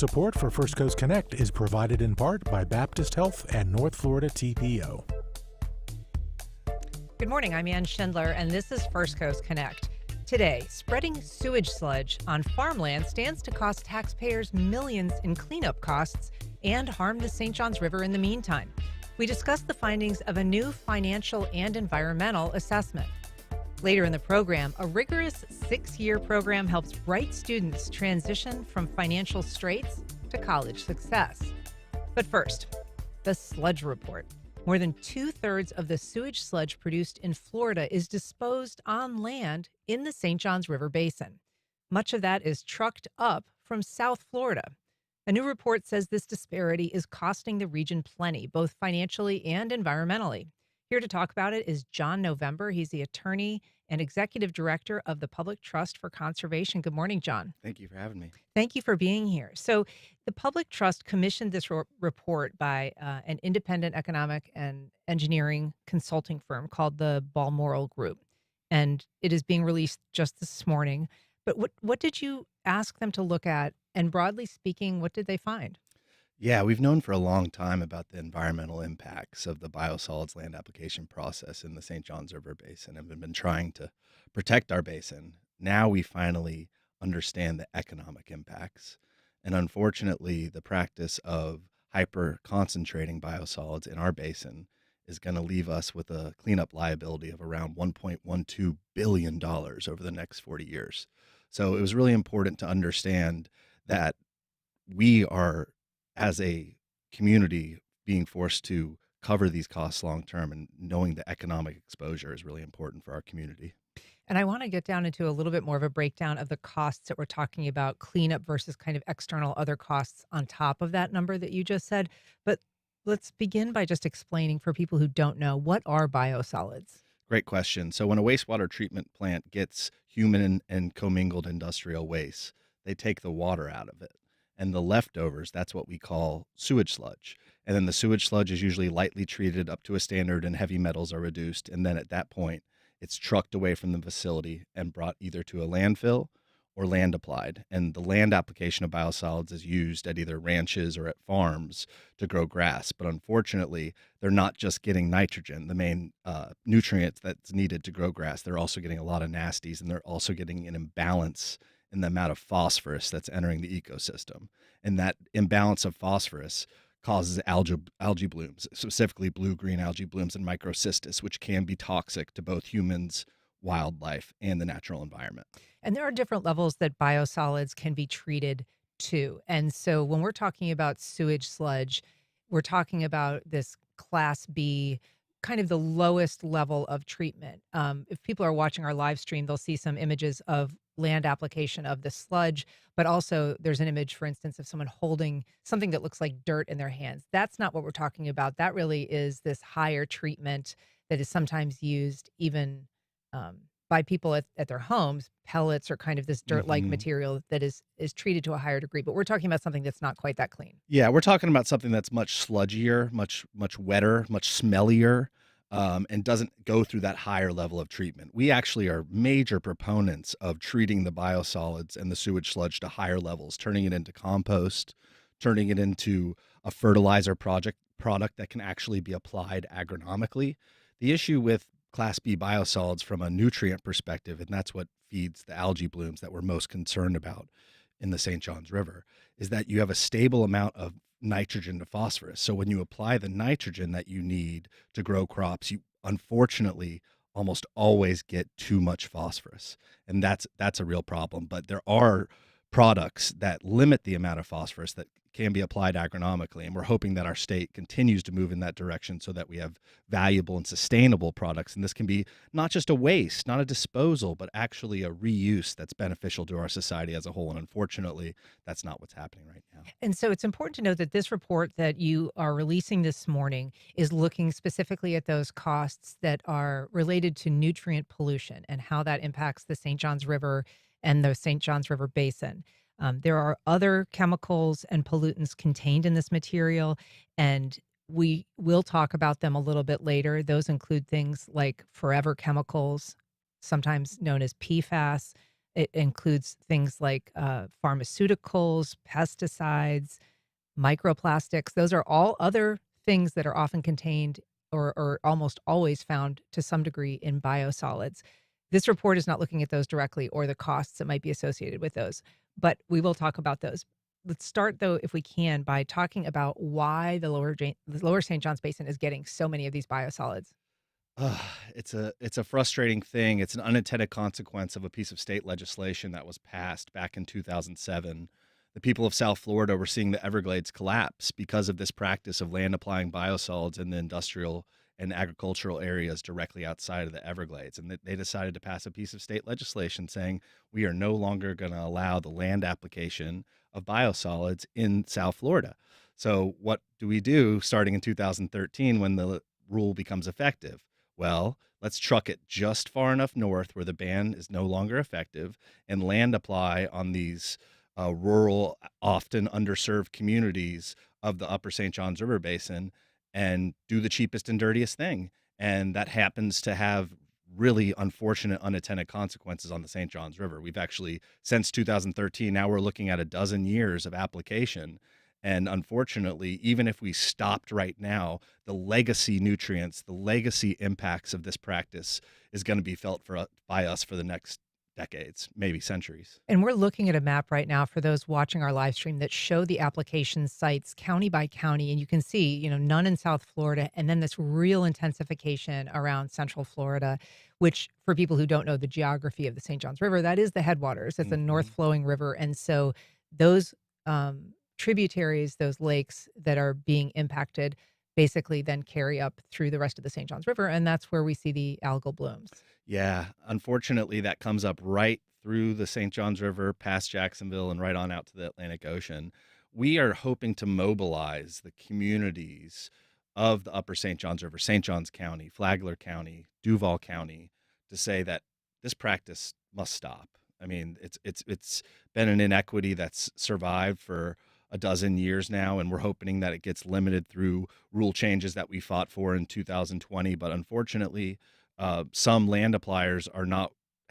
Support for First Coast Connect is provided in part by Baptist Health and North Florida TPO. Good morning, I'm Ann Schindler, and this is First Coast Connect. Today, spreading sewage sludge on farmland stands to cost taxpayers millions in cleanup costs and harm the St. Johns River in the meantime. We discuss the findings of a new financial and environmental assessment. Later in the program, a rigorous 6-year program helps bright students transition from financial straits to college success. But first, the sludge report. More than 2/3 of the sewage sludge produced in Florida is disposed on land in the St. Johns River Basin. Much of that is trucked up from South Florida. A new report says this disparity is costing the region plenty, both financially and environmentally. Here to talk about it is John November. He's the attorney and executive director of the Public Trust for Conservation. Good morning, John. Thank you for having me. Thank you for being here. So the Public Trust commissioned this report by an independent economic and engineering consulting firm called the Balmoral Group, and it is being released just this morning. But what did you ask them to look at? And broadly speaking, what did they find? Yeah, we've known for a long time about the environmental impacts of the biosolids land application process in the St. Johns River Basin and have been trying to protect our basin. Now we finally understand the economic impacts. And unfortunately, the practice of hyper concentrating biosolids in our basin is going to leave us with a cleanup liability of around $1.12 billion over the next 40 years. So it was really important to understand that we are, as a community, being forced to cover these costs long term, and knowing the economic exposure is really important for our community. And I want to get down into a little bit more of a breakdown of the costs that we're talking about, cleanup versus kind of external other costs on top of that number that you just said. But let's begin by just explaining for people who don't know, what are biosolids? Great question. So when a wastewater treatment plant gets human and commingled industrial waste, they take the water out of it. And the leftovers, that's what we call sewage sludge. And then the sewage sludge is usually lightly treated up to a standard and heavy metals are reduced. And then at that point, it's trucked away from the facility and brought either to a landfill or land applied. And the land application of biosolids is used at either ranches or at farms to grow grass. But unfortunately, they're not just getting nitrogen, the main nutrient that's needed to grow grass. They're also getting a lot of nasties, and they're also getting an imbalance in the amount of phosphorus that's entering the ecosystem. And that imbalance of phosphorus causes algae blooms, specifically blue-green algae blooms and microcystis, which can be toxic to both humans, wildlife, and the natural environment. And there are different levels that biosolids can be treated to. And so when we're talking about sewage sludge, we're talking about this Class B, kind of the lowest level of treatment. If people are watching our live stream, they'll see some images of land application of the sludge, but also there's an image, for instance, of someone holding something that looks like dirt in their hands. That's not what we're talking about. That really is this higher treatment that is sometimes used even by people at their homes. Pellets or kind of this dirt-like material that is treated to a higher degree. But we're talking about something that's not quite that clean. Yeah, we're talking about something that's much sludgier, much wetter, much smellier, and doesn't go through that higher level of treatment. We actually are major proponents of treating the biosolids and the sewage sludge to higher levels, turning it into compost, turning it into a fertilizer product that can actually be applied agronomically. The issue with Class B biosolids from a nutrient perspective, and that's what feeds the algae blooms that we're most concerned about in the St. Johns River, is that you have a stable amount of nitrogen to phosphorus. So when you apply the nitrogen that you need to grow crops, you unfortunately almost always get too much phosphorus. And that's a real problem. But there are products that limit the amount of phosphorus that can be applied agronomically. And we're hoping that our state continues to move in that direction so that we have valuable and sustainable products. And this can be not just a waste, not a disposal, but actually a reuse that's beneficial to our society as a whole. And unfortunately, that's not what's happening right now. And so it's important to note that this report that you are releasing this morning is looking specifically at those costs that are related to nutrient pollution and how that impacts the St. Johns River and the St. Johns River Basin. There are other chemicals and pollutants contained in this material, and we will talk about them a little bit later. Those include things like forever chemicals, sometimes known as PFAS, It includes things like pharmaceuticals, pesticides, microplastics. Those are all other things that are often contained or almost always found to some degree in biosolids. This report is not looking at those directly or the costs that might be associated with those, but we will talk about those. Let's start, though, if we can, by talking about why the lower St. John's Basin is getting so many of these biosolids. Ugh, it's a frustrating thing. It's an unintended consequence of a piece of state legislation that was passed back in 2007. The people of South Florida were seeing the Everglades collapse because of this practice of land applying biosolids in the industrial and agricultural areas directly outside of the Everglades. And they decided to pass a piece of state legislation saying we are no longer going to allow the land application of biosolids in South Florida. So, what do we do starting in 2013 when the rule becomes effective? Well, let's truck it just far enough north where the ban is no longer effective and land apply on these rural, often underserved communities of the upper St. Johns River Basin and do the cheapest and dirtiest thing. And that happens to have really unfortunate unintended consequences on the St. Johns River. We've actually, since 2013, now we're looking at a dozen years of application. And unfortunately, even if we stopped right now, the legacy nutrients, the legacy impacts of this practice is going to be felt by us for the next decades, maybe centuries. And we're looking at a map right now for those watching our live stream that show the application sites county by county. And you can see, none in South Florida, and then this real intensification around Central Florida, which for people who don't know the geography of the St. Johns River, that is the headwaters. It's a north Mhm. flowing river. And so those tributaries, those lakes that are being impacted, basically then carry up through the rest of the St. Johns River. And that's where we see the algal blooms. Yeah, unfortunately, that comes up right through the St. Johns River, past Jacksonville, and right on out to the Atlantic Ocean. We are hoping to mobilize the communities of the upper St. Johns River, St. Johns County, Flagler County, Duval County, to say that this practice must stop. I mean, it's been an inequity that's survived for a dozen years now, and we're hoping that it gets limited through rule changes that we fought for in 2020. But unfortunately, some land appliers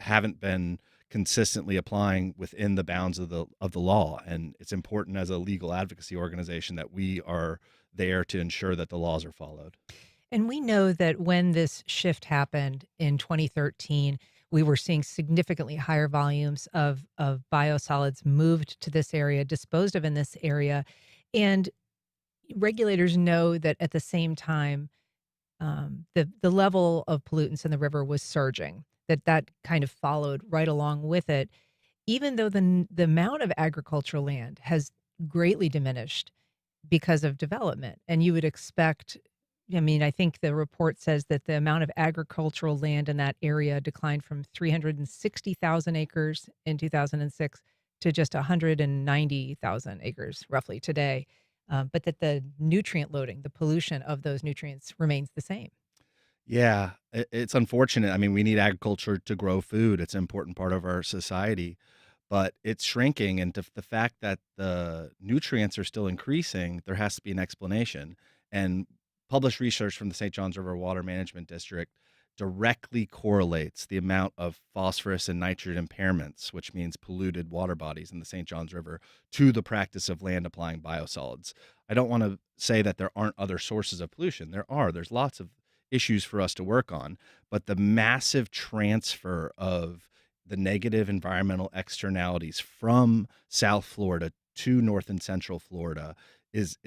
haven't been consistently applying within the bounds of the law, and it's important as a legal advocacy organization that we are there to ensure that the laws are followed. And we know that when this shift happened in 2013, we were seeing significantly higher volumes of biosolids moved to this area, disposed of in this area. And regulators know that at the same time, the level of pollutants in the river was surging, that kind of followed right along with it, even though the amount of agricultural land has greatly diminished because of development. And you would expect, I mean, I think the report says that the amount of agricultural land in that area declined from 360,000 acres in 2006 to just 190,000 acres roughly today. But that the nutrient loading, the pollution of those nutrients remains the same. Yeah, it's unfortunate. I mean, we need agriculture to grow food. It's an important part of our society, but it's shrinking. And the fact that the nutrients are still increasing, there has to be an explanation. And published research from the St. Johns River Water Management District directly correlates the amount of phosphorus and nitrogen impairments, which means polluted water bodies in the St. Johns River, to the practice of land applying biosolids. I don't want to say that there aren't other sources of pollution. There are. There's lots of issues for us to work on, but the massive transfer of the negative environmental externalities from South Florida to North and Central Florida is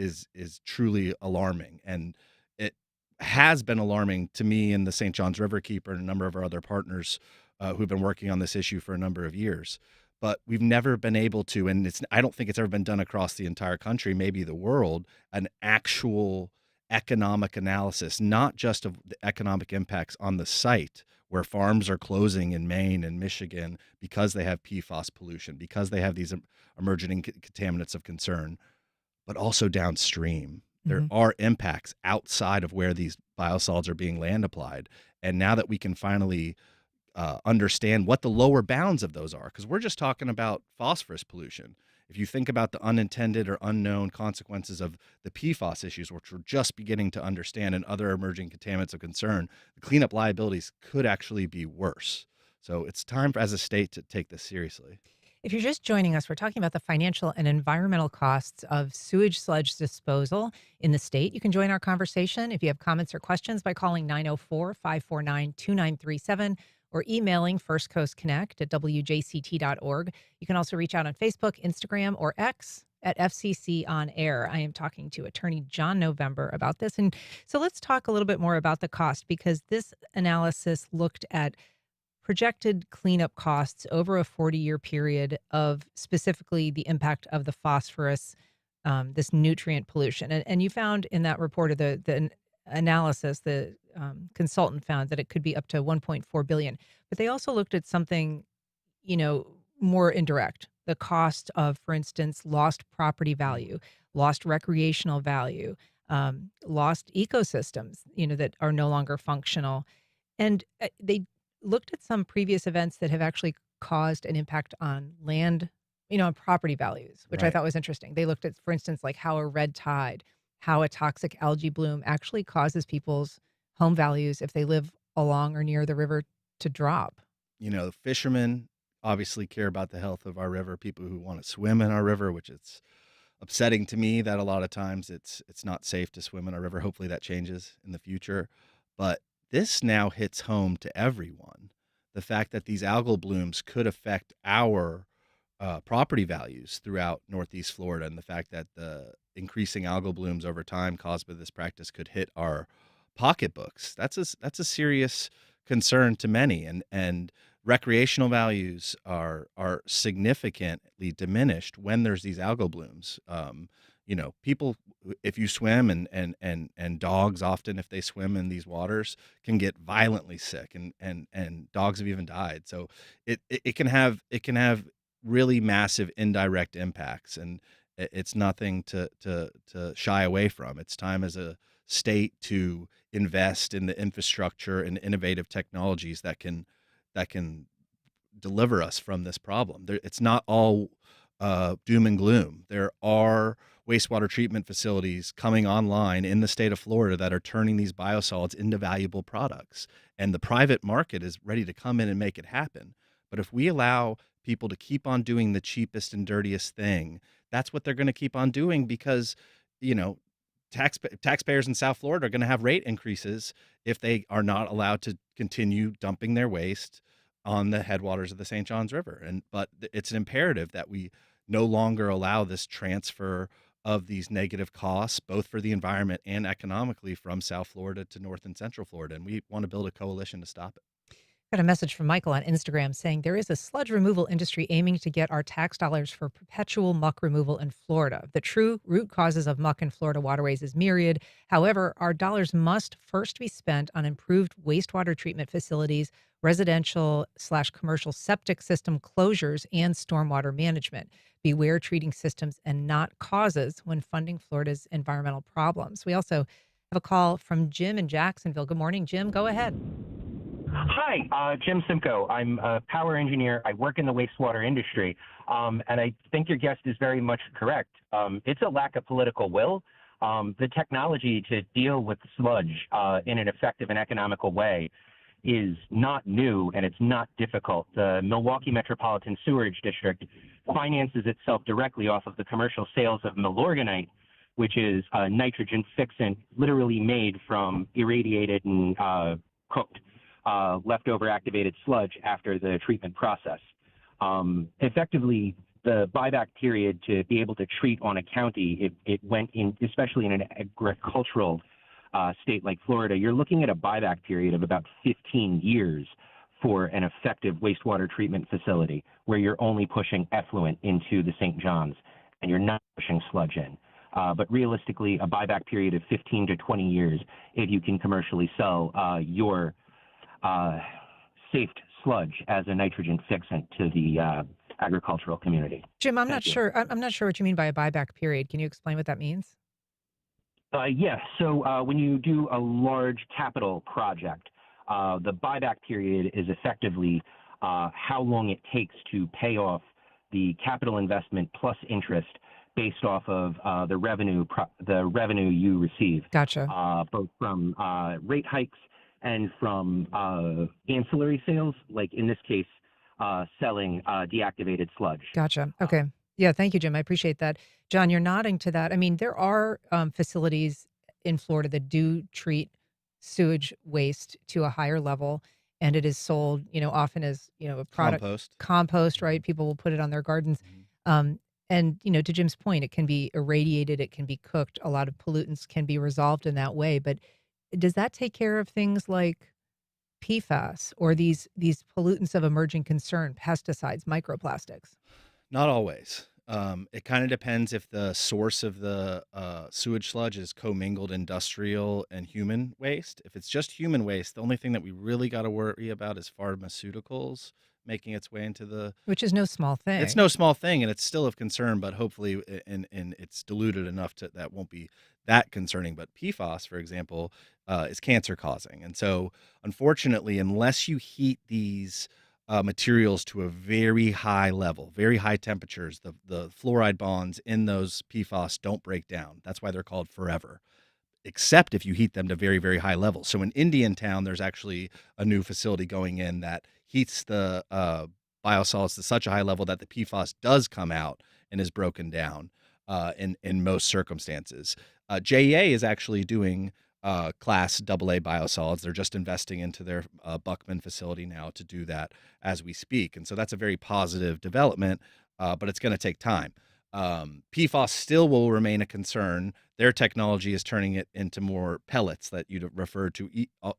truly alarming, and it has been alarming to me and the St. Johns River Keeper and a number of our other partners who've been working on this issue for a number of years. But we've never been able to, and I don't think it's ever been done across the entire country, maybe the world, an actual economic analysis, not just of the economic impacts on the site where farms are closing in Maine and Michigan because they have PFAS pollution, because they have these emerging contaminants of concern, but also downstream. There Mhm. are impacts outside of where these biosolids are being land applied. And now that we can finally understand what the lower bounds of those are, because we're just talking about phosphorus pollution. If you think about the unintended or unknown consequences of the PFAS issues, which we're just beginning to understand, and other emerging contaminants of concern, the cleanup liabilities could actually be worse. So it's time as a state to take this seriously. If you're just joining us, we're talking about the financial and environmental costs of sewage sludge disposal in the state. You can join our conversation if you have comments or questions by calling 904-549-2937 or emailing First Coast Connect at WJCT.org. You can also reach out on Facebook, Instagram, or X at FCC On Air. I am talking to attorney John November about this. And so let's talk a little bit more about the cost, because this analysis looked at projected cleanup costs over a 40-year period of specifically the impact of the phosphorus, this nutrient pollution. And you found in that report, or the analysis, the consultant found that it could be up to 1.4 billion. But they also looked at something, more indirect, the cost of, for instance, lost property value, lost recreational value, lost ecosystems, that are no longer functional. And they looked at some previous events that have actually caused an impact on land, on property values, which I Right. thought was interesting. They looked at, for instance, like how a red tide, how a toxic algae bloom actually causes people's home values if they live along or near the river to drop. Fishermen obviously care about the health of our river. People who want to swim in our river, which it's upsetting to me that a lot of times it's not safe to swim in our river. Hopefully that changes in the future. But this now hits home to everyone. The fact that these algal blooms could affect our property values throughout Northeast Florida, and the fact that the increasing algal blooms over time caused by this practice could hit our pocketbooks. That's a serious concern to many, and recreational values are significantly diminished when there's these algal blooms. People, if you swim, and dogs often, if they swim in these waters, can get violently sick, and dogs have even died. So it can have really massive indirect impacts, and it's nothing to shy away from. It's time as a state to invest in the infrastructure and innovative technologies that can deliver us from this problem. It's not all doom and gloom. There are wastewater treatment facilities coming online in the state of Florida that are turning these biosolids into valuable products, and the private market is ready to come in and make it happen. But if we allow people to keep on doing the cheapest and dirtiest thing, that's what they're going to keep on doing, because you know taxpayers in South Florida are going to have rate increases if they are not allowed to continue dumping their waste on the headwaters of the St. Johns River. But it's an imperative that we no longer allow this transfer of these negative costs, both for the environment and economically, from South Florida to North and Central Florida. And we want to build a coalition to stop it. Got a message from Michael on Instagram saying there is a sludge removal industry aiming to get our tax dollars for perpetual muck removal in Florida. The true root causes of muck in Florida waterways is myriad. However, our dollars must first be spent on improved wastewater treatment facilities, residential/commercial septic system closures, and stormwater management. Beware treating systems and not causes when funding Florida's environmental problems. We also have a call from Jim in Jacksonville. Good morning, Jim. Go ahead. Hi, Jim Simcoe. I'm a power engineer. I work in the wastewater industry, and I think your guest is very much correct. It's a lack of political will. The technology to deal with sludge in an effective and economical way is not new, and it's not difficult. The Milwaukee Metropolitan Sewerage District finances itself directly off of the commercial sales of milorganite, which is a nitrogen fixant literally made from irradiated and cooked leftover activated sludge after the treatment process. Effectively, the buyback period to be able to treat on a county, it went in, especially in an agricultural state like Florida, you're looking at a buyback period of about 15 years for an effective wastewater treatment facility where you're only pushing effluent into the St. Johns and you're not pushing sludge in. But realistically, a buyback period of 15 to 20 years if you can commercially sell your saved sludge as a nitrogen fixant to the agricultural community. Jim, I'm not Thank you. sure. I'm not sure what you mean by a buyback period. Can you explain what that means? Yes. So when you do a large capital project, the buyback period is effectively how long it takes to pay off the capital investment plus interest based off of the revenue you receive, Gotcha. both from rate hikes and from ancillary sales, like in this case, selling deactivated sludge. Gotcha. Okay. Yeah. Thank you, Jim. I appreciate that. John, you're nodding to that. I mean, there are facilities in Florida that do treat sewage waste to a higher level, and it is sold, often as, a product Compost. compost, Mhm. right? People will put it on their gardens. Mhm. And, to Jim's point, it can be irradiated, it can be cooked. A lot of pollutants can be resolved in that way. But does that take care of things like PFAS or these pollutants of emerging concern, pesticides, microplastics? Not always. It kind of depends if the source of the sewage sludge is commingled industrial and human waste. If it's just human waste, the only thing that we really got to worry about is pharmaceuticals making its way into the. Which is no small It's thing. no small thing, and it's still of concern, but hopefully, and it's diluted enough to that won't be that concerning. But PFAS, for example, is cancer causing, and so unfortunately, unless you heat these materials to a very high level, very high temperatures, the fluoride bonds in those PFAS don't break down. That's why they're called forever, except if you heat them to very, very high levels. So in Indiantown, there's actually a new facility going in that heats the biosolids to such a high level that the PFAS does come out and is broken down in most circumstances. JEA is actually doing class AA biosolids. They're just investing into their Buckman facility now to do that as we speak. And so that's a very positive development, but it's going to take time. PFAS still will remain a concern. Their technology is turning it into more pellets that you referred to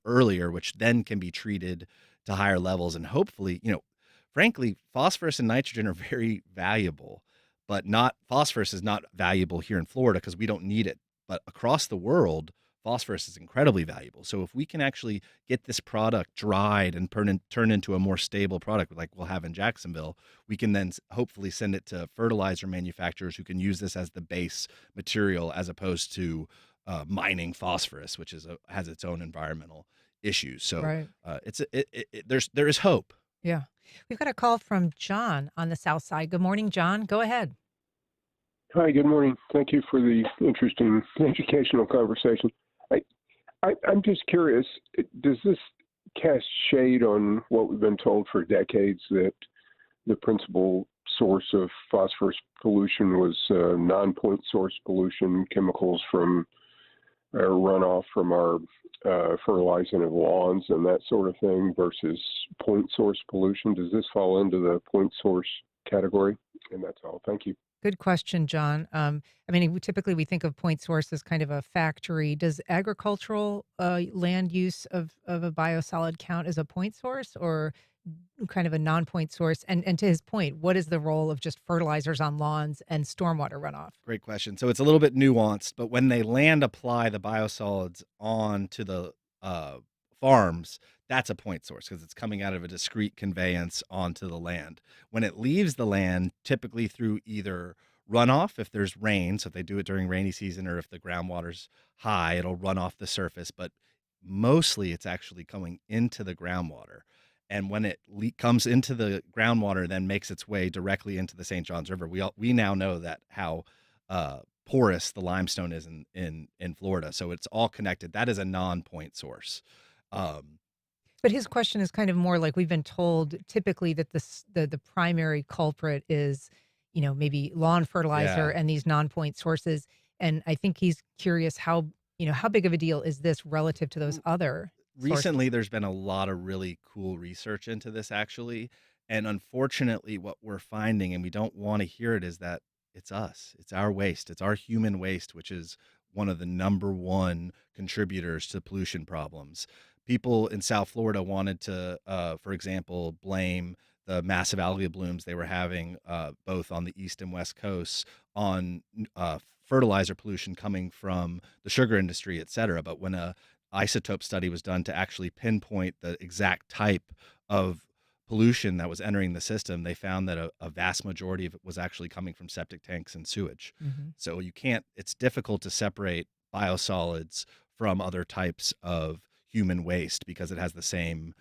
earlier, which then can be treated to higher levels. And hopefully, frankly, phosphorus and nitrogen are very valuable, but not phosphorus is not valuable here in Florida because we don't need it. But across the world, phosphorus is incredibly valuable. So if we can actually get this product dried and turn into a more stable product like we'll have in Jacksonville, we can then hopefully send it to fertilizer manufacturers who can use this as the base material as opposed to mining phosphorus, which has its own environmental issues. So Right. there is hope. Yeah. We've got a call from John on the south side. Good morning, John. Go ahead. Hi, good morning. Thank you for the interesting educational conversation. I'm just curious, does this cast shade on what we've been told for decades that the principal source of phosphorus pollution was non-point source pollution, chemicals from runoff from our fertilizing of lawns and that sort of thing versus point source pollution? Does this fall into the point source category? And that's all. Thank you. Good question, John. I mean, typically we think of point source as kind of a factory. Does agricultural land use of a biosolid count as a point source or kind of a non-point source? And to his point, what is the role of just fertilizers on lawns and stormwater runoff? Great question. So it's a little bit nuanced, but when they land apply the biosolids onto the farms, that's a point source because it's coming out of a discrete conveyance onto the land. When it leaves the land, typically through either runoff, if there's rain, so if they do it during rainy season, or if the groundwater's high, it'll run off the surface, but mostly it's actually coming into the groundwater. And when it comes into the groundwater, then makes its way directly into the St. Johns River. We now know that how porous the limestone is in Florida, so it's all connected. That is a non-point source. Um, But his question is kind of more like we've been told typically that the primary culprit is, maybe lawn fertilizer yeah. and these non-point sources. And I think he's curious how big of a deal is this relative to those other sources? Recently, there's been a lot of really cool research into this, actually. And unfortunately, what we're finding, and we don't want to hear it, is that it's us. It's our waste. It's our human waste, which is one of the number one contributors to pollution problems. People in South Florida wanted to, for example, blame the massive algae blooms they were having both on the east and west coasts on fertilizer pollution coming from the sugar industry, et cetera. But when a isotope study was done to actually pinpoint the exact type of pollution that was entering the system, they found that a vast majority of it was actually coming from septic tanks and sewage. Mhm. So it's difficult to separate biosolids from other types of human waste because it has the same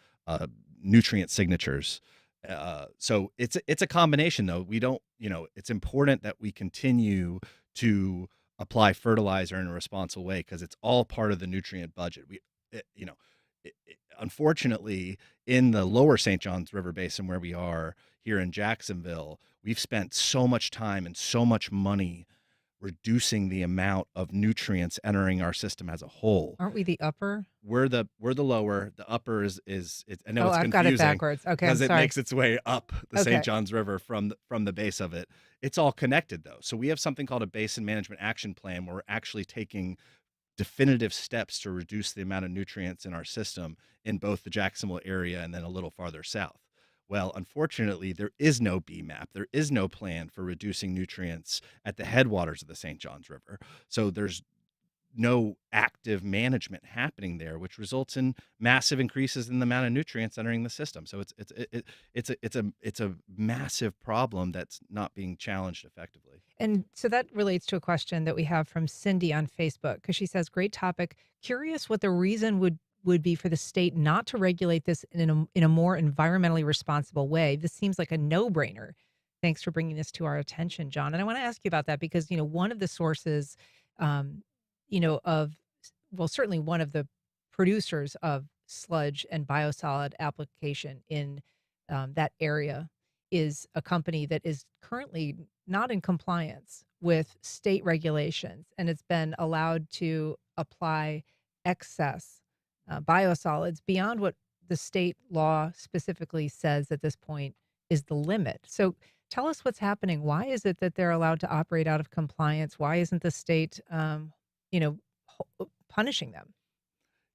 nutrient signatures. So it's a combination, though. We don't, it's important that we continue to apply fertilizer in a responsible way because it's all part of the nutrient budget. Unfortunately, in the lower St. Johns River Basin where we are here in Jacksonville, we've spent so much time and so much money reducing the amount of nutrients entering our system as a whole. Aren't we the upper? We're the lower. The upper is I know Oh, it's I've got it confusing backwards. Okay, I'm because it sorry. makes its way up the Okay. St. Johns River from the base of it. It's all connected though. So we have something called a basin management action plan where we're actually taking definitive steps to reduce the amount of nutrients in our system in both the Jacksonville area and then a little farther south. Well, unfortunately, there is no BMAP. There is no plan for reducing nutrients at the headwaters of the St. Johns River. So there's no active management happening there, which results in massive increases in the amount of nutrients entering the system. So it's a massive problem that's not being challenged effectively. And so that relates to a question that we have from Cindy on Facebook because she says, "Great topic. Curious what the reason would be for the state not to regulate this in a more environmentally responsible way. This seems like a no-brainer. Thanks for bringing this to our attention, John." And I want to ask you about that because one of the sources, um, of well, certainly one of the producers of sludge and biosolid application in that area is a company that is currently not in compliance with state regulations, and it's been allowed to apply excess biosolids beyond what the state law specifically says at this point is the limit. So tell us what's happening. Why is it that they're allowed to operate out of compliance? Why isn't the state, you know, punishing them?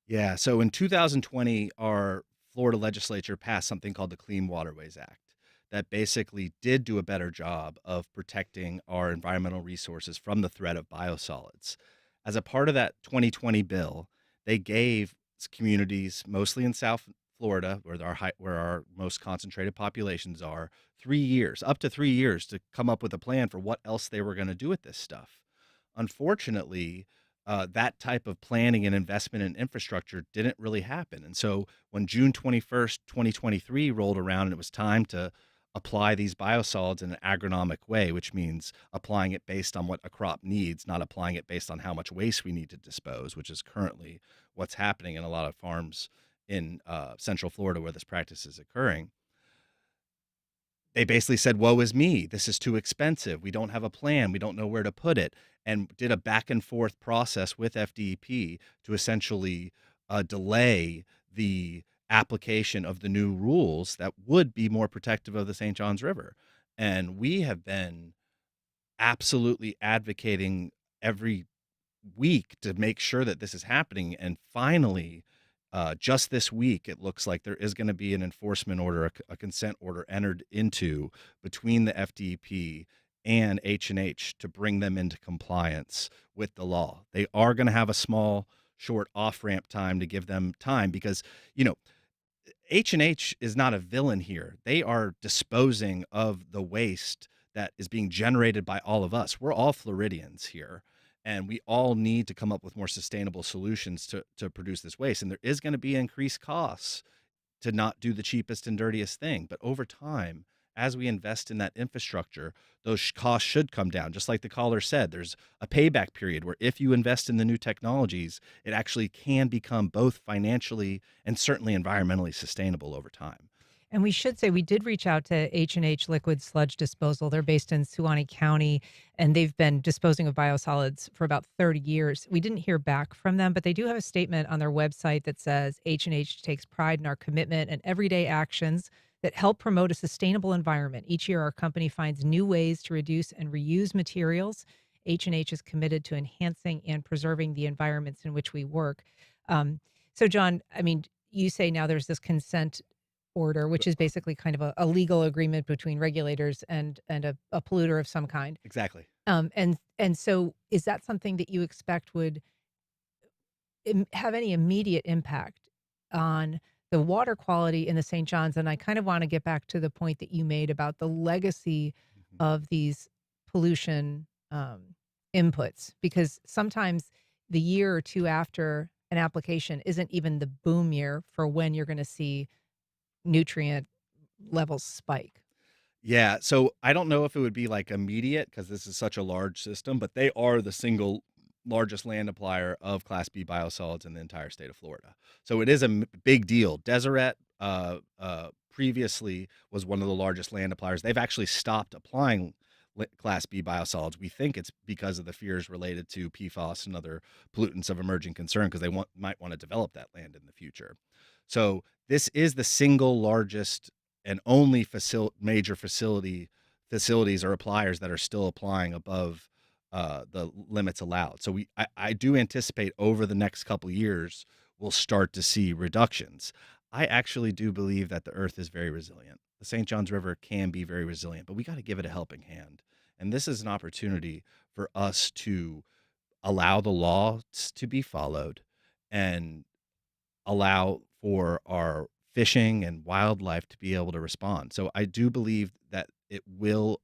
Yeah. So in 2020, our Florida legislature passed something called the Clean Waterways Act that basically did do a better job of protecting our environmental resources from the threat of biosolids. As a part of that 2020 bill, they gave communities, mostly in South Florida, where our most concentrated populations are, 3 years, up to 3 years, to come up with a plan for what else they were going to do with this stuff. Unfortunately, that type of planning and investment in infrastructure didn't really happen. And so when June 21st, 2023 rolled around and it was time to apply these biosolids in an agronomic way, which means applying it based on what a crop needs, not applying it based on how much waste we need to dispose, which is currently what's happening in a lot of farms in Central Florida where this practice is occurring. They basically said, "Woe is me. This is too expensive. We don't have a plan. We don't know where to put it," and did a back and forth process with FDEP to essentially delay the application of the new rules that would be more protective of the St. Johns River. And we have been absolutely advocating every week to make sure that this is happening. And finally, just this week, it looks like there is going to be an enforcement order, a consent order entered into between the FDP and H&H to bring them into compliance with the law. They are going to have a small, short off-ramp time to give them time because, H&H is not a villain here. They are disposing of the waste that is being generated by all of us. We're all Floridians here, and we all need to come up with more sustainable solutions to produce this waste. And there is going to be increased costs to not do the cheapest and dirtiest thing. But over time, as we invest in that infrastructure, those costs should come down. Just like the caller said, there's a payback period where if you invest in the new technologies, it actually can become both financially and certainly environmentally sustainable over time. And we should say we did reach out to H&H Liquid Sludge Disposal. They're based in Suwannee County, and they've been disposing of biosolids for about 30 years. We didn't hear back from them, but they do have a statement on their website that says H&H takes pride in our commitment and everyday actions that help promote a sustainable environment. Each year, our company finds new ways to reduce and reuse materials. H&H is committed to enhancing and preserving the environments in which we work. So, John, I mean, you say now there's this consent order, which is basically kind of a legal agreement between regulators and a polluter of some kind. Exactly. And so is that something that you expect would have any immediate impact on the water quality in the St. John's? And I kind of want to get back to the point that you made about the legacy Mhm. of these pollution inputs, because sometimes the year or two after an application isn't even the boom year for when you're going to see nutrient levels spike. Yeah. So I don't know if it would be like immediate because this is such a large system, but they are the single largest land applier of Class B biosolids in the entire state of Florida. So it is a big deal. Deseret previously was one of the largest land appliers. They've actually stopped applying Class B biosolids. We think it's because of the fears related to PFAS and other pollutants of emerging concern, because they might want to develop that land in the future. So this is the single largest and only major facilities or appliers that are still applying above the limits allowed. So I do anticipate over the next couple of years we'll start to see reductions. I actually do believe that the earth is very resilient. The St. Johns River can be very resilient, but we got to give it a helping hand. And this is an opportunity for us to allow the laws to be followed and allow for our fishing and wildlife to be able to respond. So I do believe that it will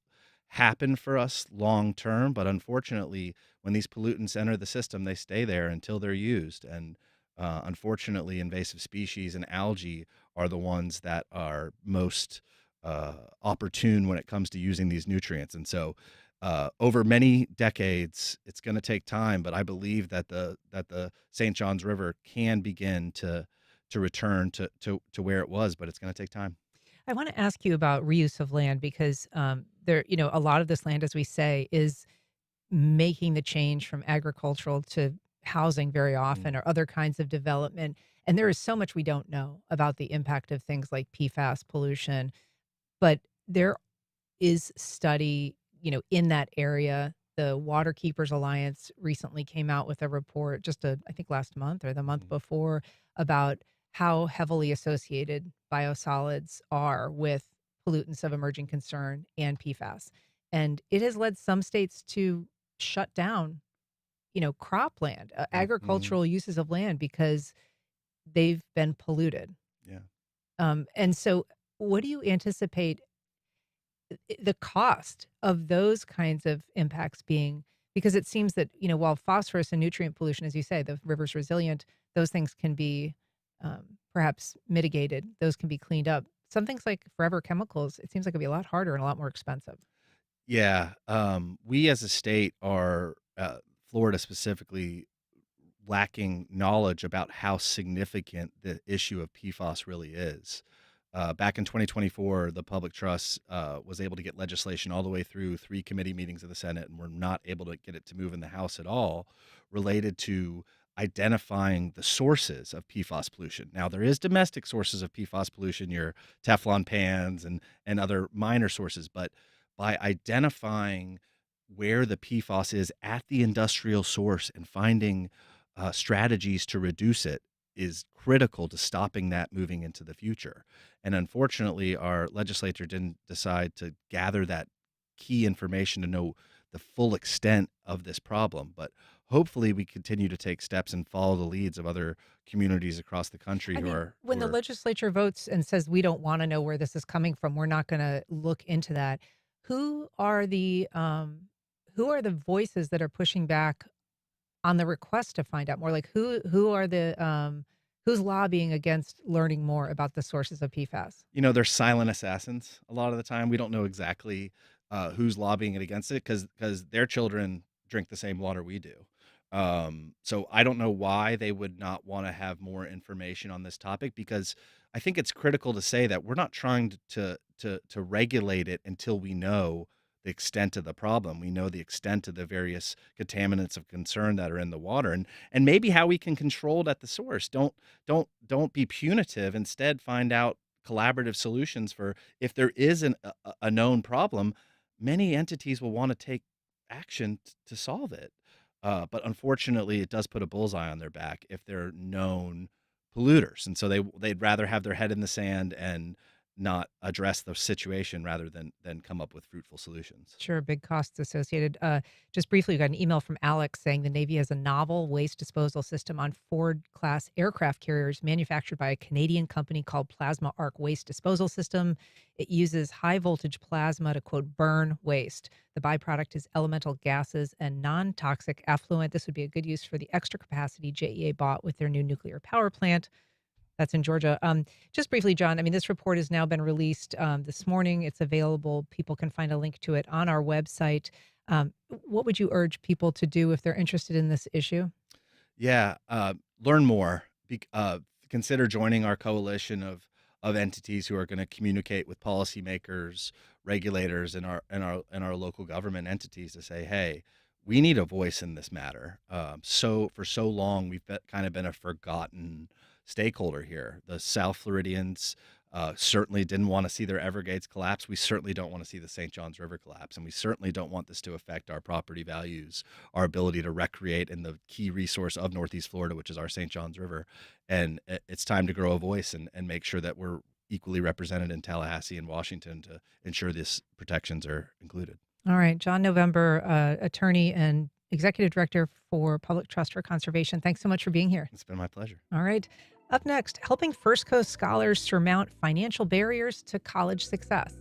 happen for us long term, but unfortunately, when these pollutants enter the system, they stay there until they're used. And unfortunately, invasive species and algae are the ones that are most opportune when it comes to using these nutrients. And so over many decades, it's going to take time, but I believe that the St. Johns River can begin to return to where it was, but it's going to take time. I want to ask you about reuse of land because a lot of this land, as we say, is making the change from agricultural to housing very often or other kinds of development. And there is so much we don't know about the impact of things like PFAS pollution, but there is study, in that area. The Water Keepers Alliance recently came out with a report I think last month or the month before, about how heavily associated biosolids are with pollutants of emerging concern and PFAS. And it has led some states to shut down, cropland, agricultural uses of land because they've been polluted. Yeah. And so what do you anticipate the cost of those kinds of impacts being? Because it seems that, while phosphorus and nutrient pollution, as you say, the river's resilient, those things can be perhaps mitigated. Those can be cleaned up. Some things like forever chemicals, it seems like it'd be a lot harder and a lot more expensive. Yeah. We as a state are, Florida specifically, lacking knowledge about how significant the issue of PFAS really is. Back in 2024, the Public Trust was able to get legislation all the way through 3 committee meetings of the Senate, and we're not able to get it to move in the House at all, related to identifying the sources of PFAS pollution. Now, there is domestic sources of PFAS pollution, your Teflon pans and other minor sources, but by identifying where the PFAS is at the industrial source and finding strategies to reduce it is critical to stopping that moving into the future. And unfortunately, our legislature didn't decide to gather that key information to know the full extent of this problem. But hopefully we continue to take steps and follow the leads of other communities across the country when the legislature votes and says, we don't want to know where this is coming from, we're not going to look into that. Who are the voices that are pushing back on the request to find out more? Like who are the who's lobbying against learning more about the sources of PFAS? They're silent assassins a lot of the time. We don't know exactly who's lobbying it against it because their children drink the same water we do. So I don't know why they would not want to have more information on this topic, because I think it's critical to say that we're not trying to regulate it until we know the extent of the problem. We know the extent of the various contaminants of concern that are in the water, and maybe how we can control it at the source. Don't be punitive. Instead, find out collaborative solutions for if there is a known problem. Many entities will want to take action to solve it. But unfortunately, it does put a bullseye on their back if they're known polluters, and so they'd rather have their head in the sand and not address the situation rather than come up with fruitful solutions. Sure, big costs associated. Just briefly, we got an email from Alex saying the Navy has a novel waste disposal system on Ford-class aircraft carriers manufactured by a Canadian company called Plasma Arc Waste Disposal System. It uses high-voltage plasma to, quote, burn waste. The byproduct is elemental gases and non-toxic effluent. This would be a good use for the extra capacity JEA bought with their new nuclear power plant. That's in Georgia. Just briefly, John, I mean, this report has now been released this morning. It's available. People can find a link to it on our website. What would you urge people to do if they're interested in this issue? Yeah, learn more. Consider joining our coalition of entities who are going to communicate with policymakers, regulators, and our local government entities to say, hey, we need a voice in this matter. So for so long, kind of been a forgotten stakeholder here. The South Floridians certainly didn't want to see their Everglades collapse. We certainly don't want to see the St. Johns River collapse, and we certainly don't want this to affect our property values, our ability to recreate in the key resource of Northeast Florida, which is our St. Johns River. And it's time to grow a voice and make sure that we're equally represented in Tallahassee and Washington to ensure these protections are included. All right, John November, attorney and executive director for Public Trust for Conservation. Thanks so much for being here. It's been my pleasure. All right. Up next, helping First Coast scholars surmount financial barriers to college success.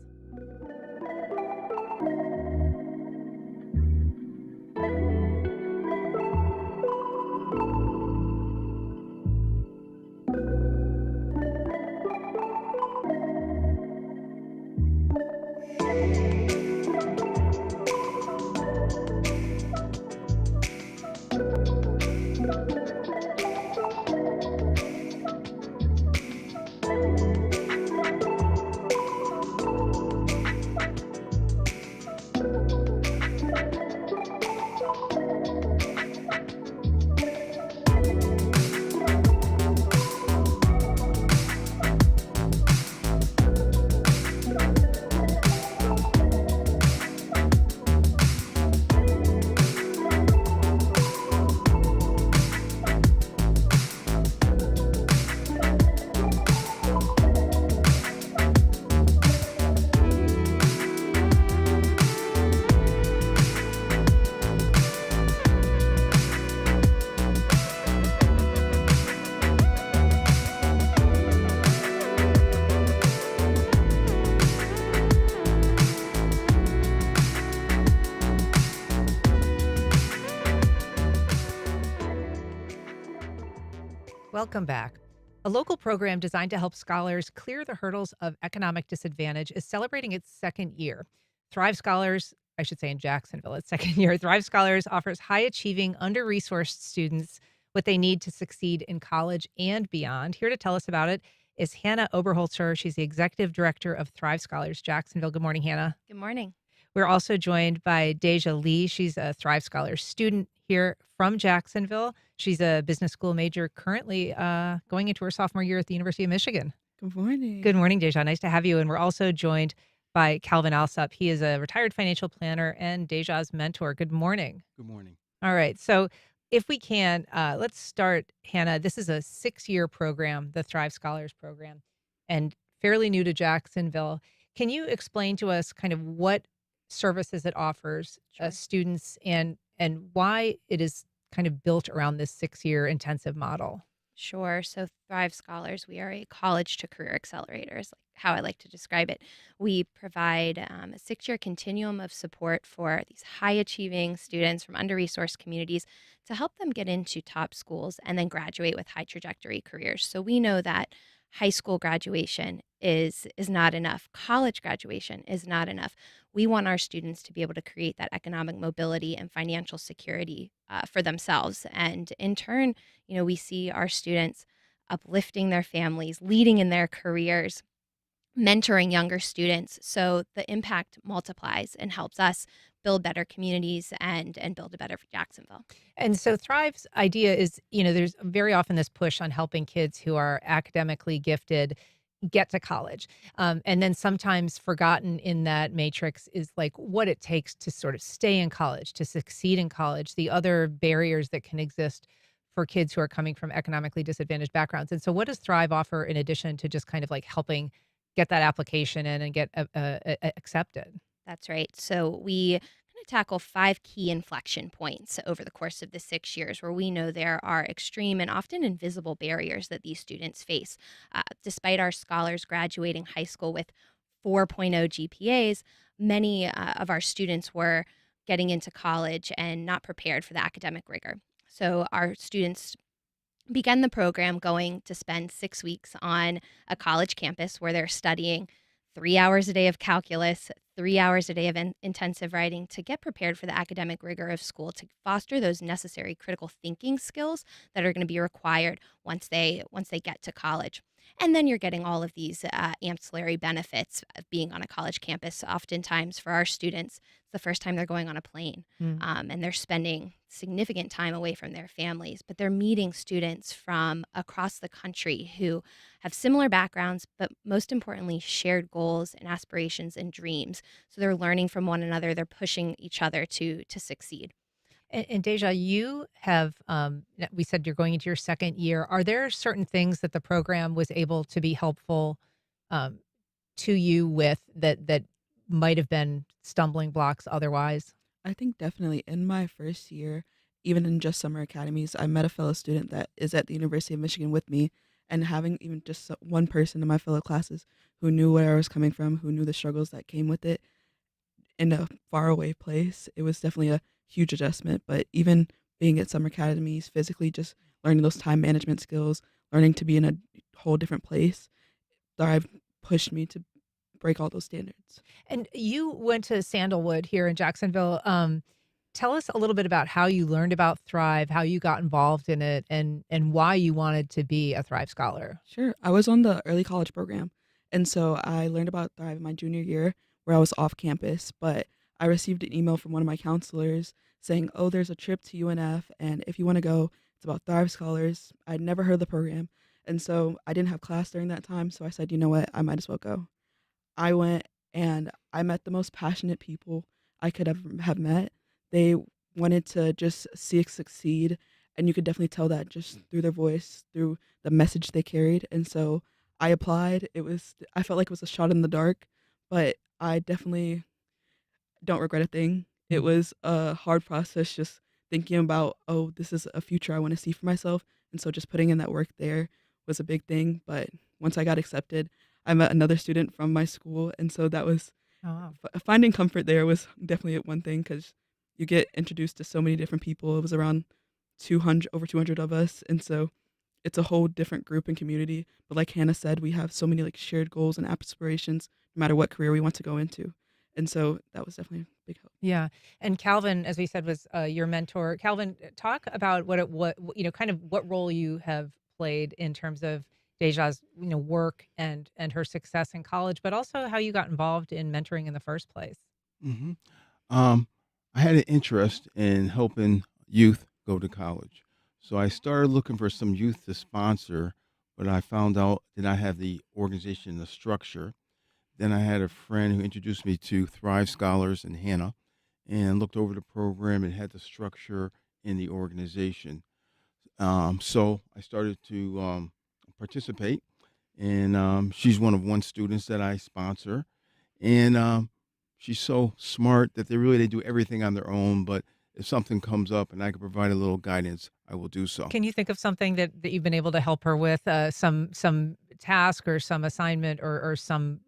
Welcome back. A local program designed to help scholars clear the hurdles of economic disadvantage is celebrating its second year. Thrive Scholars, I should say in Jacksonville, its second year. Thrive Scholars offers high-achieving, under-resourced students what they need to succeed in college and beyond. Here to tell us about it is Hannah Oberholzer. She's the executive director of Thrive Scholars Jacksonville. Good morning, Hannah. Good morning. We're also joined by Deja Lee. She's a Thrive Scholars student here from Jacksonville. She's a business school major currently going into her sophomore year at the University of Michigan. Good morning. Good morning, Deja. Nice to have you. And we're also joined by Calvin Alsop. He is a retired financial planner and Deja's mentor. Good morning. Good morning. All right. So if we can, let's start, Hannah. This is a 6-year program, the Thrive Scholars program, and fairly new to Jacksonville. Can you explain to us kind of what services it offers students and why it is kind of built around this 6-year intensive model? Sure. So Thrive Scholars, we are a college to career accelerator is how I like to describe it. We provide a 6-year continuum of support for these high achieving students from under-resourced communities to help them get into top schools and then graduate with high trajectory careers. So we know that high school graduation is not enough. College graduation is not enough. We want our students to be able to create that economic mobility and financial security for themselves. And in turn, we see our students uplifting their families, leading in their careers, mentoring younger students. So the impact multiplies and helps us build better communities and build a better Jacksonville. And so Thrive's idea is, there's very often this push on helping kids who are academically gifted get to college. And then sometimes forgotten in that matrix is like what it takes to sort of stay in college, to succeed in college, the other barriers that can exist for kids who are coming from economically disadvantaged backgrounds. And so what does Thrive offer in addition to just kind of like helping get that application in and get accepted? That's right. So we kind of tackle 5 key inflection points over the course of the 6 years where we know there are extreme and often invisible barriers that these students face. Despite our scholars graduating high school with 4.0 GPAs, many of our students were getting into college and not prepared for the academic rigor. So our students began the program going to spend 6 weeks on a college campus where they're studying 3 hours a day of calculus, 3 hours a day of intensive writing to get prepared for the academic rigor of school to foster those necessary critical thinking skills that are going to be required once they get to college. And then you're getting all of these ancillary benefits of being on a college campus. Oftentimes, for our students, it's the first time they're going on a plane, Mm. and they're spending significant time away from their families, but they're meeting students from across the country who have similar backgrounds, but most importantly, shared goals and aspirations and dreams. So they're learning from one another, they're pushing each other to succeed. And Deja, you have, we said you're going into your second year. Are there certain things that the program was able to be helpful um, to you with that might have been stumbling blocks otherwise? I think definitely in my first year, even in just summer academies, I met a fellow student that is at the University of Michigan with me, and having even just one person in my fellow classes who knew where I was coming from, who knew the struggles that came with it in a faraway place, it was definitely a huge adjustment. But even being at summer academies, physically just learning those time management skills, learning to be in a whole different place, Thrive pushed me to break all those standards. And you went to Sandalwood here in Jacksonville. Tell us a little bit about how you learned about Thrive, how you got involved in it, and why you wanted to be a Thrive Scholar. Sure. I was on the early college program. And so I learned about Thrive in my junior year where I was off campus. But I received an email from one of my counselors saying, oh, there's a trip to UNF. And if you want to go, it's about Thrive Scholars. I'd never heard of the program. And so I didn't have class during that time. So I said, you know what? I might as well go. I went and I met the most passionate people I could have met. They wanted to just see us succeed, and you could definitely tell that just through their voice, through the message they carried. And so I applied. I felt like it was a shot in the dark, but I definitely don't regret a thing. It Mm. was a hard process just thinking about, oh, this is a future I want to see for myself. And so just putting in that work there was a big thing. But once I got accepted, I met another student from my school. And so that was Oh, wow. finding comfort there was definitely one thing because you get introduced to so many different people. It was around 200, over 200 of us. And so it's a whole different group and community. But like Hannah said, we have so many like shared goals and aspirations, no matter what career we want to go into. And so that was definitely a big help. Yeah. And Calvin, as we said, was your mentor. Calvin, talk about kind of what role you have played in terms of Deja's, work and her success in college, but also how you got involved in mentoring in the first place. hmm Um, I had an interest in helping youth go to college. So I started looking for some youth to sponsor, but I found out did not have the organization, the structure. Then I had a friend who introduced me to Thrive Scholars and Hannah and looked over the program and had the structure in the organization. So I started to participate, and she's one students that I sponsor, and she's so smart that they do everything on their own. But if something comes up and I can provide a little guidance, I will do so. Can you think of something that you've been able to help her with, some task or some assignment or some,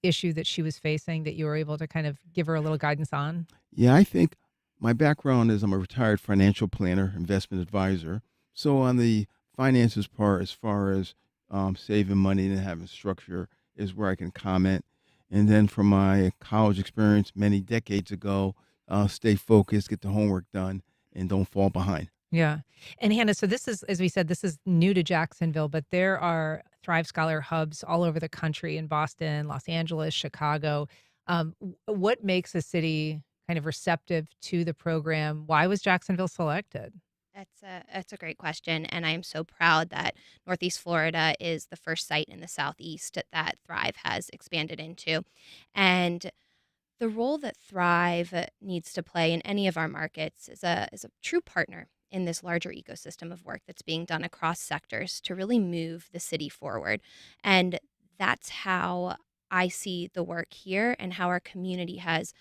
issue that she was facing that you were able to kind of give her a little guidance on? Yeah, I think my background is I'm a retired financial planner, investment advisor. So on the finances part, as far as saving money and having structure, is where I can comment. And then from my college experience many decades ago, stay focused, get the homework done, and don't fall behind. Yeah. And Hannah, so this is, as we said, this is new to Jacksonville, but there are Thrive Scholar hubs all over the country in Boston, Los Angeles, Chicago. What makes a city kind of receptive to the program? Why was Jacksonville selected? That's a great question, and I am so proud that Northeast Florida is the first site in the Southeast that Thrive has expanded into. And the role that Thrive needs to play in any of our markets is a true partner in this larger ecosystem of work that's being done across sectors to really move the city forward. And that's how I see the work here and how our community has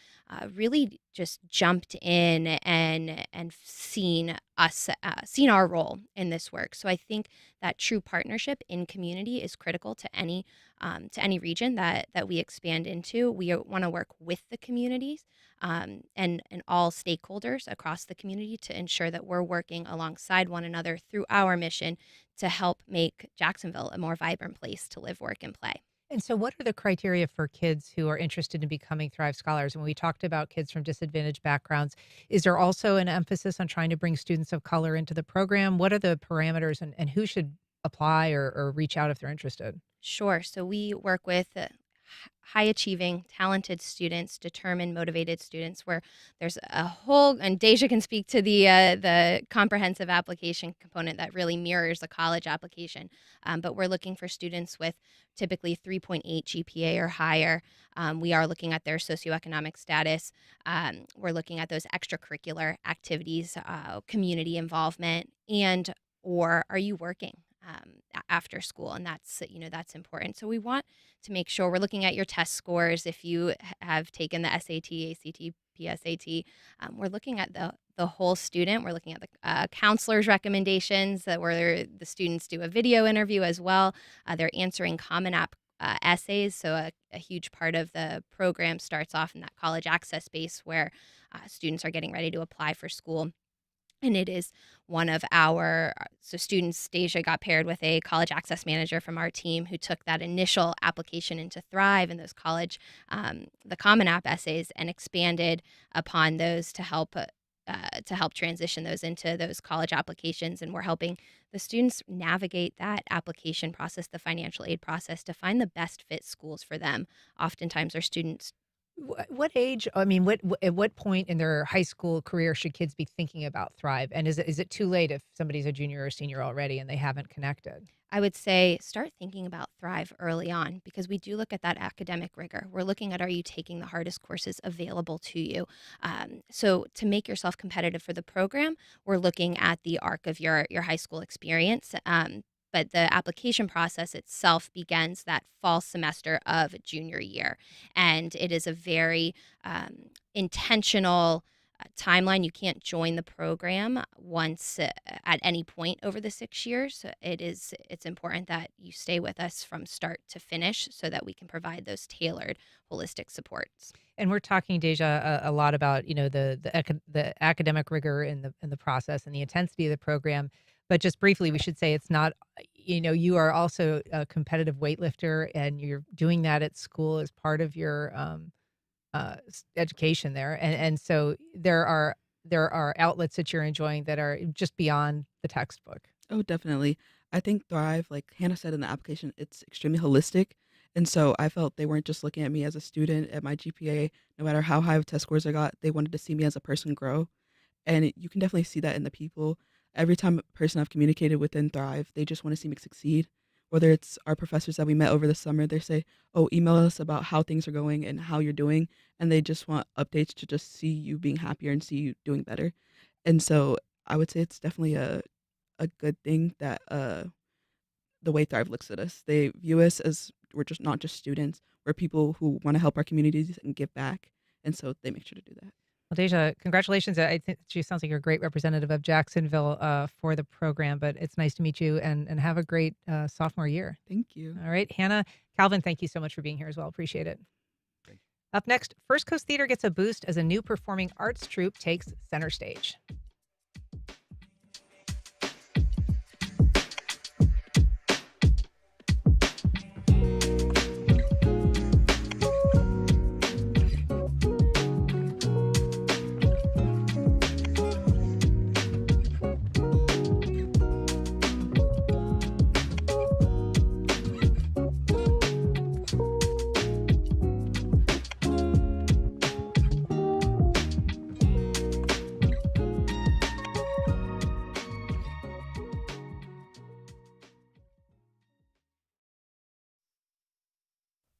really just jumped in and seen us seen our role in this work. So I think that true partnership in community is critical to any region that we expand into. We want to work with the communities and all stakeholders across the community to ensure that we're working alongside one another through our mission to help make Jacksonville a more vibrant place to live, work, and play. And so, what are the criteria for kids who are interested in becoming Thrive Scholars? When we talked about kids from disadvantaged backgrounds, is there also an emphasis on trying to bring students of color into the program? What are the parameters and who should apply or reach out if they're interested? Sure. So we work with high achieving, talented students, determined, motivated students, where there's a whole, and Deja can speak to the comprehensive application component that really mirrors a college application. But we're looking for students with typically 3.8 GPA or higher. We are looking at their socioeconomic status. We're looking at those extracurricular activities, community involvement, and or are you working after school? And that's important. So we want to make sure we're looking at your test scores. If you have taken the SAT, ACT, PSAT, we're looking at the whole student. We're looking at the counselor's recommendations where the students do a video interview as well. They're answering Common App essays. So a huge part of the program starts off in that college access space where students are getting ready to apply for school. And it is one of so students, Deja got paired with a college access manager from our team who took that initial application into Thrive and those the Common App essays and expanded upon those to help transition those into those college applications. And we're helping the students navigate that application process, the financial aid process, to find the best fit schools for them. Oftentimes our students. What age? I mean, at what point in their high school career should kids be thinking about Thrive? And is it too late if somebody's a junior or senior already and they haven't connected? I would say start thinking about Thrive early on because we do look at that academic rigor. We're looking at, are you taking the hardest courses available to you? So to make yourself competitive for the program, we're looking at the arc of your high school experience. But the application process itself begins that fall semester of junior year. And it is a very intentional timeline. You can't join the program once at any point over the 6 years. It's important that you stay with us from start to finish so that we can provide those tailored holistic supports. And we're talking, Deja, a lot about the academic rigor in the process and the intensity of the program. But just briefly, we should say it's not, you are also a competitive weightlifter and you're doing that at school as part of your education there. And so there are outlets that you're enjoying that are just beyond the textbook. Oh, definitely. I think Thrive, like Hannah said in the application, it's extremely holistic. And so I felt they weren't just looking at me as a student at my GPA, no matter how high of test scores I got, they wanted to see me as a person grow. And you can definitely see that in the people. Every time a person I've communicated within Thrive, they just want to see me succeed. Whether it's our professors that we met over the summer, they say, oh, email us about how things are going and how you're doing. And they just want updates to just see you being happier and see you doing better. And so I would say it's definitely a good thing that the way Thrive looks at us. They view us as we're just not just students. We're people who want to help our communities and give back. And so they make sure to do that. Well, Deja, congratulations. I think she sounds like you're a great representative of Jacksonville for the program, but it's nice to meet you and have a great sophomore year. Thank you. All right. Hannah, Calvin, thank you so much for being here as well. Appreciate it. Up next, First Coast Theater gets a boost as a new performing arts troupe takes center stage.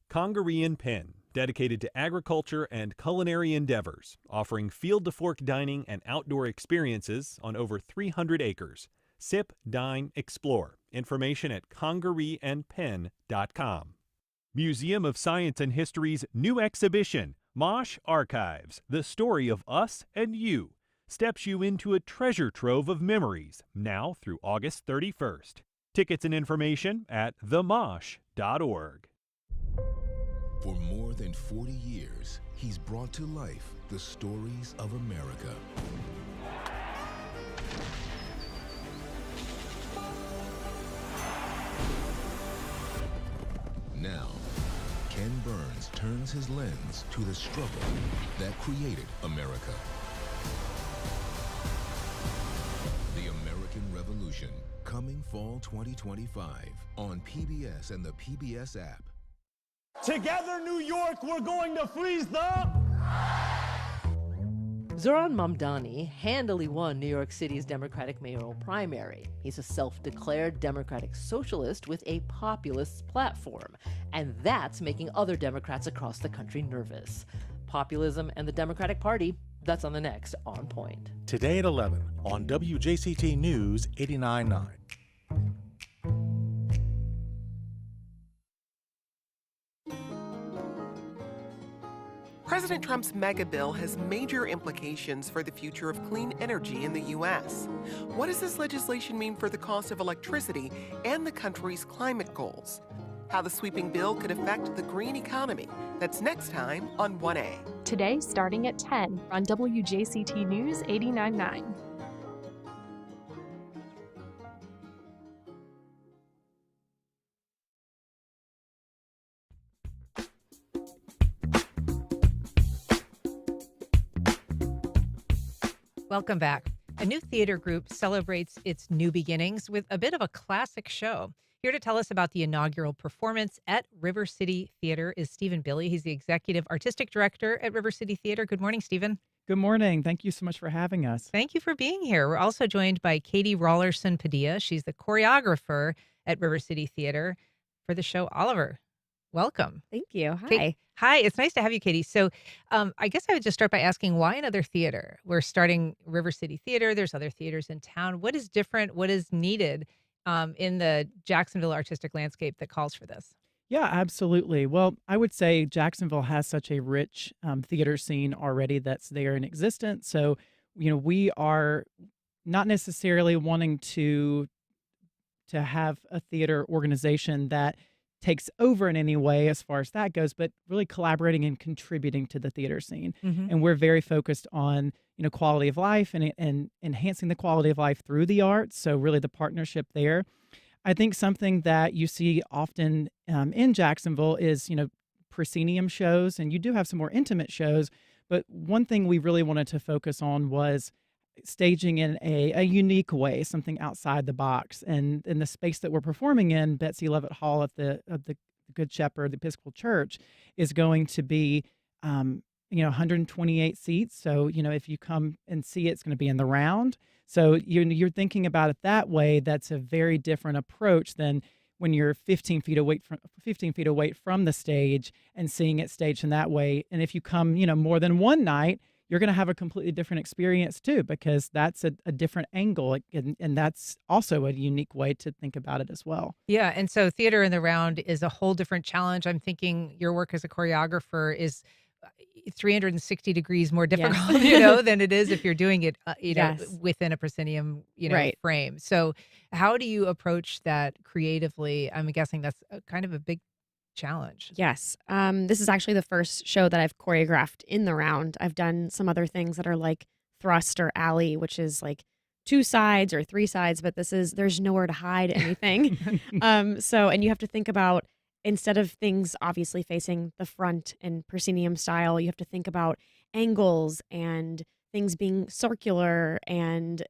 Congaree & Pen, dedicated to agriculture and culinary endeavors, offering field-to-fork dining and outdoor experiences on over 300 acres. Sip, dine, explore. Information at congareeandpen.com. Museum of Science and History's new exhibition, Mosh Archives, The Story of Us and You, steps you into a treasure trove of memories, now through August 31st. Tickets and information at themosh.org. For more than 40 years, he's brought to life the stories of America. Now, Ken Burns turns his lens to the struggle that created America. The American Revolution, coming fall 2025 on PBS and the PBS app. Together, New York, we're going to freeze the... Zohran Mamdani handily won New York City's Democratic mayoral primary. He's a self-declared Democratic socialist with a populist platform, and that's making other Democrats across the country nervous. Populism and the Democratic Party, that's on the next On Point. Today at 11 on WJCT News 89.9. President Trump's mega bill has major implications for the future of clean energy in the U.S. What does this legislation mean for the cost of electricity and the country's climate goals? How the sweeping bill could affect the green economy. That's next time on 1A. Today, starting at 10 on WJCT News 89.9. Welcome back. A new theater group celebrates its new beginnings with a bit of a classic show. Here to tell us about the inaugural performance at River City Theater is Stephen Billy. He's the Executive Artistic Director at River City Theater. Good morning, Stephen. Good morning. Thank you so much for having us. Thank you for being here. We're also joined by Katie Rollerson Padilla. She's the choreographer at River City Theater for the show Oliver. Welcome. Thank you. Hi. Hi, it's nice to have you, Katie. So I guess I would just start by asking, why another theater? We're starting River City Theater. There's other theaters in town. What is different? What is needed in the Jacksonville artistic landscape that calls for this? Yeah, absolutely. Well, I would say Jacksonville has such a rich theater scene already that's there in existence. So, we are not necessarily wanting to have a theater organization that takes over in any way as far as that goes, but really collaborating and contributing to the theater scene. Mm-hmm. And we're very focused on, quality of life and enhancing the quality of life through the arts. So really the partnership there. I think something that you see often in Jacksonville is, proscenium shows, and you do have some more intimate shows. But one thing we really wanted to focus on was staging in a unique way, something outside the box. And in the space that we're performing in, Betsy Leavitt Hall at the Good Shepherd, the Episcopal Church, is going to be 128 seats. So, if you come and see it, it's going to be in the round. So you're thinking about it that way. That's a very different approach than when you're 15 feet away from the stage and seeing it staged in that way. And if you come, more than one night, you're going to have a completely different experience too, because that's a different angle. And that's also a unique way to think about it as well. Yeah. And so theater in the round is a whole different challenge. I'm thinking your work as a choreographer is 360 degrees more difficult, Yes. than it is if you're doing it, Yes. within a proscenium, Right. frame. So how do you approach that creatively? I'm guessing that's kind of a big challenge. Yes. This is actually the first show that I've choreographed in the round. I've done some other things that are like thrust or alley, which is like 2 sides or 3 sides, but there's nowhere to hide anything. And you have to think about, instead of things obviously facing the front in proscenium style, you have to think about angles and things being circular and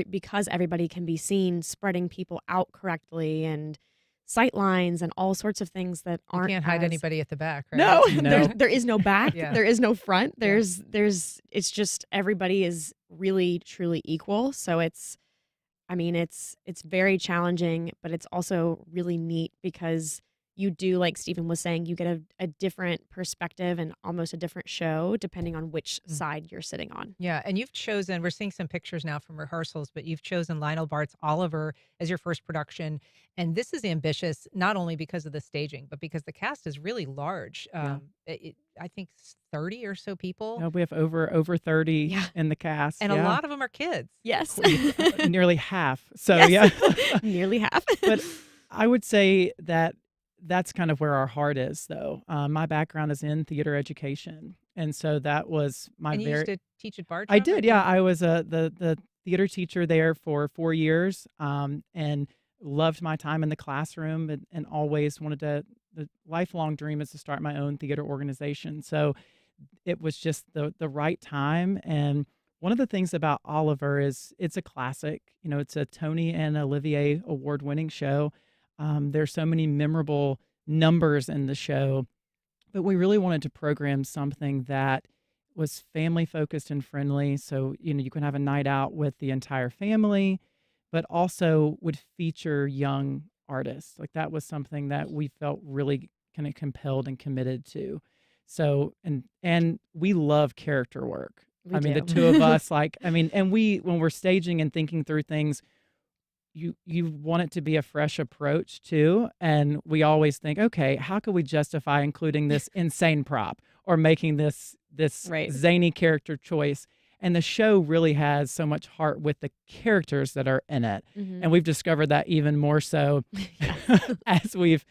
because everybody can be seen, spreading people out correctly and sight lines and all sorts of things that aren't. You can't hide anybody at the back, right? No, No. there is no back. Yeah. There is no front. It's just everybody is really truly equal. So it's very challenging, but it's also really neat because you do, like Stephen was saying, you get a different perspective and almost a different show depending on which side you're sitting on. Yeah, and you've chosen, we're seeing some pictures now from rehearsals, but you've chosen Lionel Bart's Oliver as your first production. And this is ambitious, not only because of the staging, but because the cast is really large. I think 30 or so people. We have over 30 in the cast. And a lot of them are kids. Yes. Nearly half. So, yes. Nearly half. But I would say that that's kind of where our heart is, though. My background is in theater education. And so that was my And you used to teach at Bartram? I did, yeah. I was the theater teacher there for 4 years, and loved my time in the classroom, and always wanted to. The lifelong dream is to start my own theater organization. So it was just the right time. And one of the things about Oliver is it's a classic. You know, it's a Tony and Olivier award-winning show. There's so many memorable numbers in the show, but we really wanted to program something that was family focused and friendly. So, you know, you can have a night out with the entire family, but also would feature young artists. Like that was something that we felt really kind of compelled and committed to. So, and we love character work. We the do. two of us, and when we're staging and thinking through things, you want it to be a fresh approach too. And we always think, okay, how could we justify including this insane prop or making this zany character choice? And the show really has so much heart with the characters that are in it. Mhm. And we've discovered that even more so as we've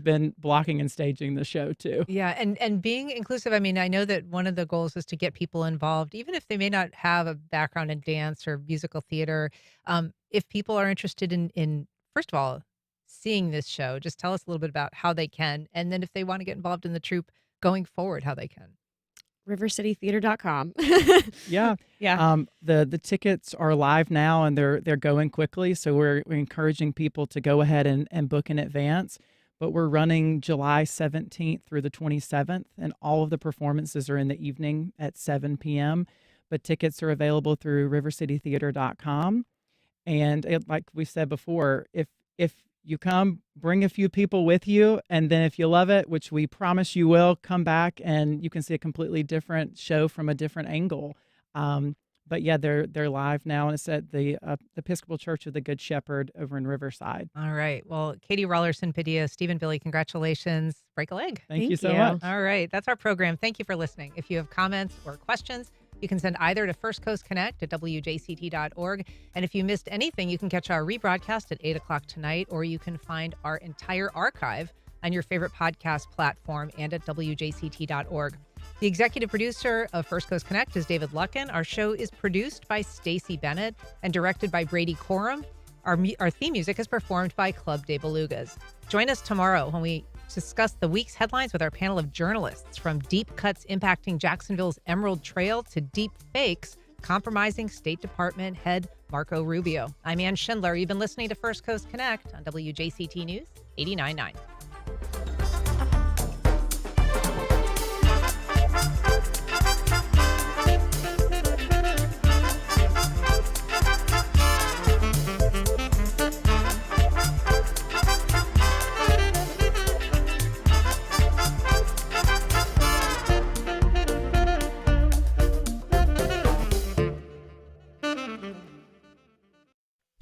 been blocking and staging the show too. Yeah, and being inclusive, I mean, I know that one of the goals is to get people involved, even if they may not have a background in dance or musical theater. If people are interested in, first of all, seeing this show, just tell us a little bit about how they can. And then if they want to get involved in the troupe going forward, how they can. rivercitytheater.com. Yeah. Yeah. The tickets are live now and they're going quickly. So we're encouraging people to go ahead and book in advance. But we're running July 17th through the 27th, and all of the performances are in the evening at 7 p.m. But tickets are available through rivercitytheater.com. And like we said before, if you come, bring a few people with you, and then if you love it, which we promise you will, come back and you can see a completely different show from a different angle. But yeah, they're live now, and it's at the Episcopal Church of the Good Shepherd over in Riverside. All right. Well, Katie Rollerson-Padilla, Stephen Billy, congratulations. Break a leg. Thank you so much. All right. That's our program. Thank you for listening. If you have comments or questions, you can send either to First Coast Connect at WJCT.org. And if you missed anything, you can catch our rebroadcast at 8 o'clock tonight, or you can find our entire archive on your favorite podcast platform and at WJCT.org. The executive producer of First Coast Connect is David Luckin. Our show is produced by Stacey Bennett and directed by Brady Corum. Our theme music is performed by Club de Belugas. Join us tomorrow when we discuss the week's headlines with our panel of journalists, from deep cuts impacting Jacksonville's Emerald Trail to deep fakes compromising State Department head Marco Rubio. I'm Ann Schindler. You've been listening to First Coast Connect on WJCT News 89.9.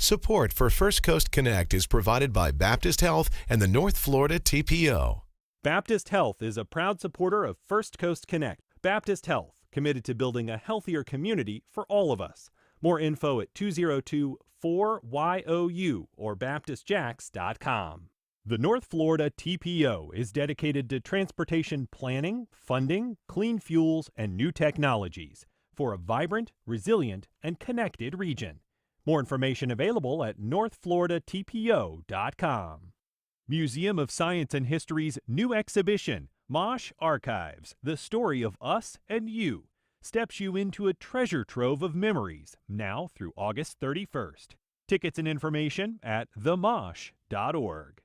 Support for First Coast Connect is provided by Baptist Health and the North Florida TPO. Baptist Health is a proud supporter of First Coast Connect. Baptist Health, committed to building a healthier community for all of us. More info at 202-4YOU or baptistjacks.com. The North Florida TPO is dedicated to transportation planning, funding, clean fuels, and new technologies for a vibrant, resilient, and connected region. More information available at northfloridatpo.com. Museum of Science and History's new exhibition, Mosh Archives, The Story of Us and You, steps you into a treasure trove of memories, now through August 31st. Tickets and information at themosh.org.